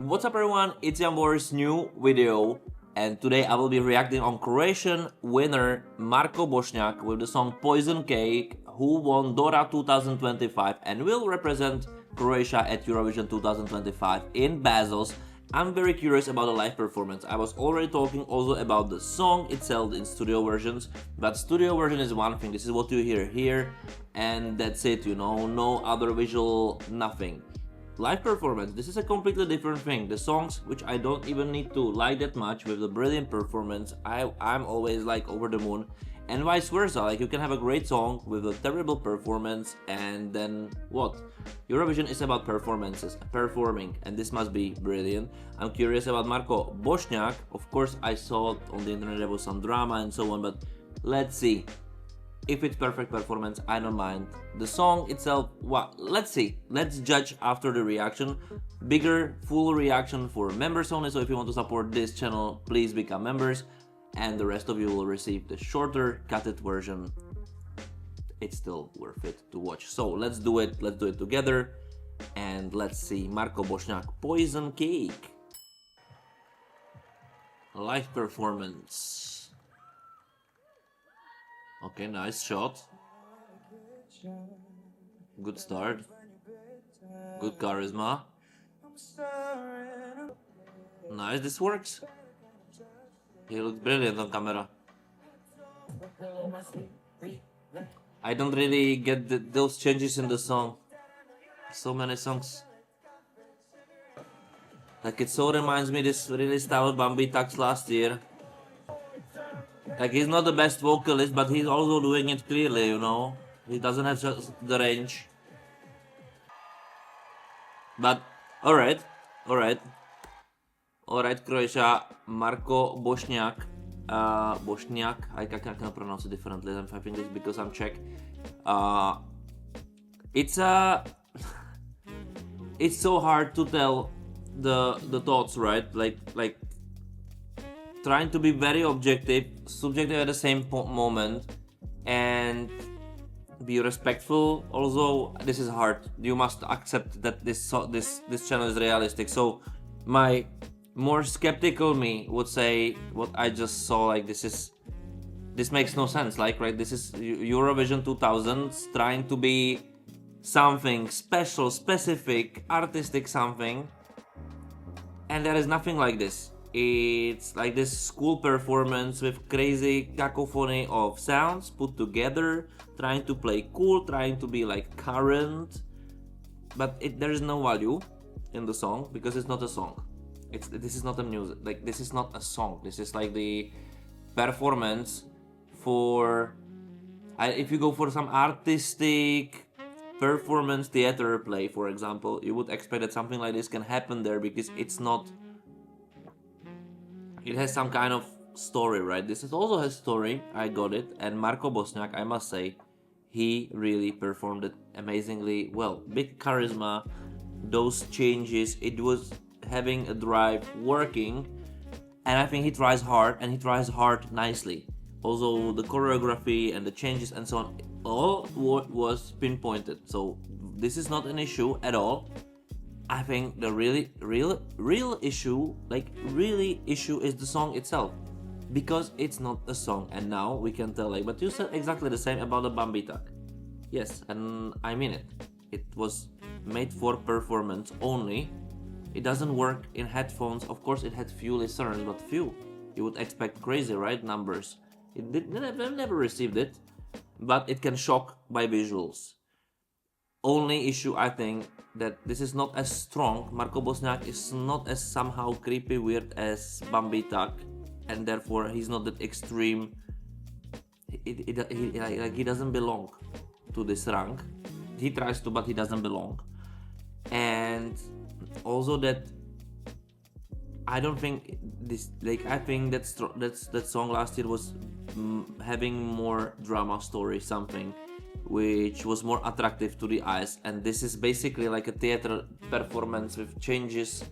What's up everyone, it's Jambor's new video, and today I will be reacting on Croatian winner Marko Bosnjak with the song Poison Cake, who won Dora 2025 and will represent Croatia at Eurovision 2025 in Basel. I'm very curious about the live performance. I was already talking also about the song itself in studio versions, but studio version is one thing, this is what you hear here, and that's it, you know, no other visual, nothing. Live performance, this is a completely different thing. The songs, which I don't even need to like that much, with the brilliant performance, I'm always like over the moon, and vice versa. Like, you can have a great song with a terrible performance, and then what? Eurovision is about performances, performing, and this must be brilliant. I'm curious about Marko Bosnjak. Of course, I saw it on the internet, there was some drama and so on, but let's see. If it's perfect performance, I don't mind. The song itself, well, let's see. Let's judge after the reaction. Bigger, full reaction for members only, so if you want to support this channel, please become members. And the rest of you will receive the shorter, cut-it version. It's still worth it to watch. So let's do it together. And let's see Marko Bosnjak, Poison Cake. Live performance. Okay, nice shot. Good start. Good charisma. Nice, this works. He looks brilliant on camera. I don't really get those changes in the song. So many songs. Like, it so reminds me this really style Bambie Thug last year. Like, he's not the best vocalist, but he's also doing it clearly, you know. He doesn't have just the range. But, alright, Croatia, Marko Bosnjak. Bosnjak, I cannot pronounce it differently. I'm typing this because I'm Czech. It's it's so hard to tell the thoughts, right? Like trying to be very objective, subjective at the same moment, and be respectful. Also, this is hard. You must accept that this channel is realistic. So my more skeptical me would say what I just saw, like, this makes no sense. Like, right, this is Eurovision 2000s trying to be something special, specific, artistic something, and there is nothing like this. It's like this school performance with crazy cacophony of sounds put together, trying to play cool, trying to be like current, but there is no value in the song because it's not a song. This is not a music, like, this is not a song. This is like the performance for, if you go for some artistic performance theater play, for example, you would expect that something like this can happen there, because it's not. It has some kind of story, right? This also has story, I got it. And Marko Bosnjak, I must say, he really performed it amazingly well. Big charisma, those changes, it was having a drive, working, and I think he tries hard, and he tries hard nicely. Also, the choreography and the changes and so on, all was pinpointed. So this is not an issue at all. I think the real issue, is the song itself, because it's not a song. And now we can tell, like, but you said exactly the same about the Bambie Thug. Yes, and I mean it. It was made for performance only. It doesn't work in headphones. Of course, it had few listeners, but few. You would expect crazy, right, numbers. It never received it, but it can shock by visuals. Only issue, I think, that this is not as strong. Marko Bosnjak is not as somehow creepy weird as Bambie Thug, and therefore he's not that extreme. He doesn't belong to this rank. He tries to, but he doesn't belong. And also that I don't think this, like, I think that song last year was having more drama story, something which was more attractive to the eyes, and this is basically like a theater performance with changes.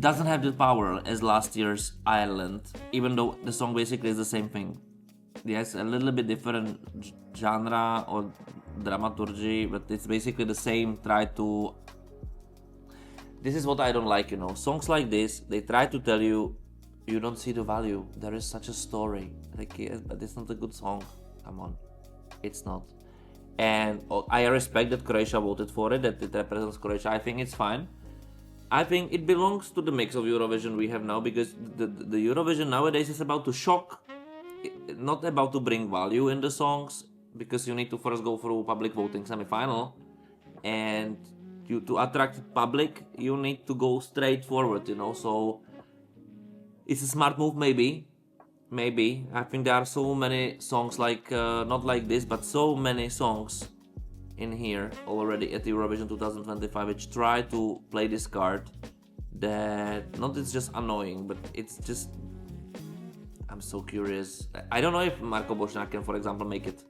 Doesn't have the power as last year's Ireland, even though the song basically is the same thing. Yes, a little bit different genre or dramaturgy, but it's basically the same. this is what I don't like, you know. Songs like this, they try to tell you, you don't see the value. There is such a story. Like, yes, but it's not a good song. Come on. It's not. And I respect that Croatia voted for it, that it represents Croatia. I think it's fine. I think it belongs to the mix of Eurovision we have now, because the Eurovision nowadays is about to shock, not about to bring value in the songs, because you need to first go through public voting semifinal, and to attract public you need to go straight forward, you know. So it's a smart move, maybe. I think there are so many songs like not like this, but so many songs in here already at Eurovision 2025 which try to play this card, that not it's just annoying, but it's just, I'm so curious. I don't know if Marko Bosnjak can, for example, make it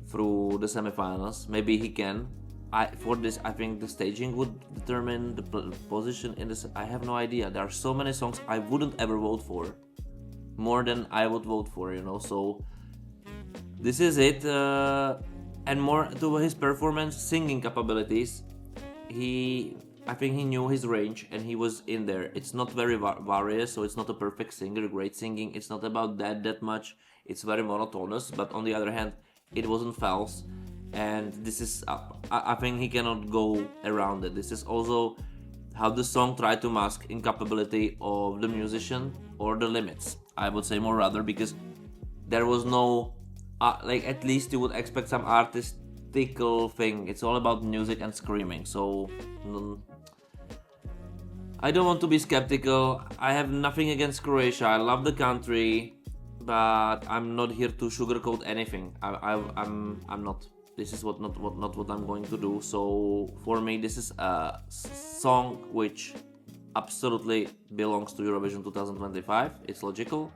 through the semifinals. Maybe he can. For this, I think the staging would determine the position in this. I have no idea. There are so many songs I wouldn't ever vote for, more than I would vote for, you know. So this is it. And more to his performance, singing capabilities, I think he knew his range and he was in there. It's not very various, so it's not a perfect singer, great singing. It's not about that much. It's very monotonous, but on the other hand, it wasn't false. And this is, I think he cannot go around it. This is also how the song tried to mask incapability of the musician, or the limits, I would say more rather, because there was no, like, at least you would expect some artistical thing. It's all about music and screaming. So I don't want to be skeptical. I have nothing against Croatia. I love the country, but I'm not here to sugarcoat anything. I'm not. This is not what I'm going to do. So for me, this is a song which absolutely belongs to Eurovision 2025. It's logical.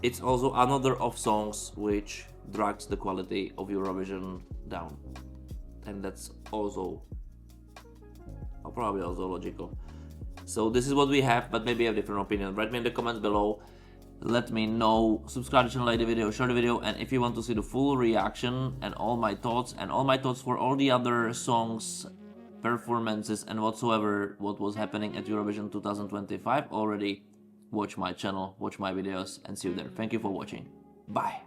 It's also another of songs which drags the quality of Eurovision down, and that's also probably also logical. So this is what we have, but maybe you have a different opinion. Write me in the comments below. Let me know. Subscribe to the channel, like the video, share the video, and if you want to see the full reaction and all my thoughts for all the other songs, performances, and whatsoever what was happening at Eurovision 2025 already, watch my channel, watch my videos, and see you there. Thank you for watching. Bye.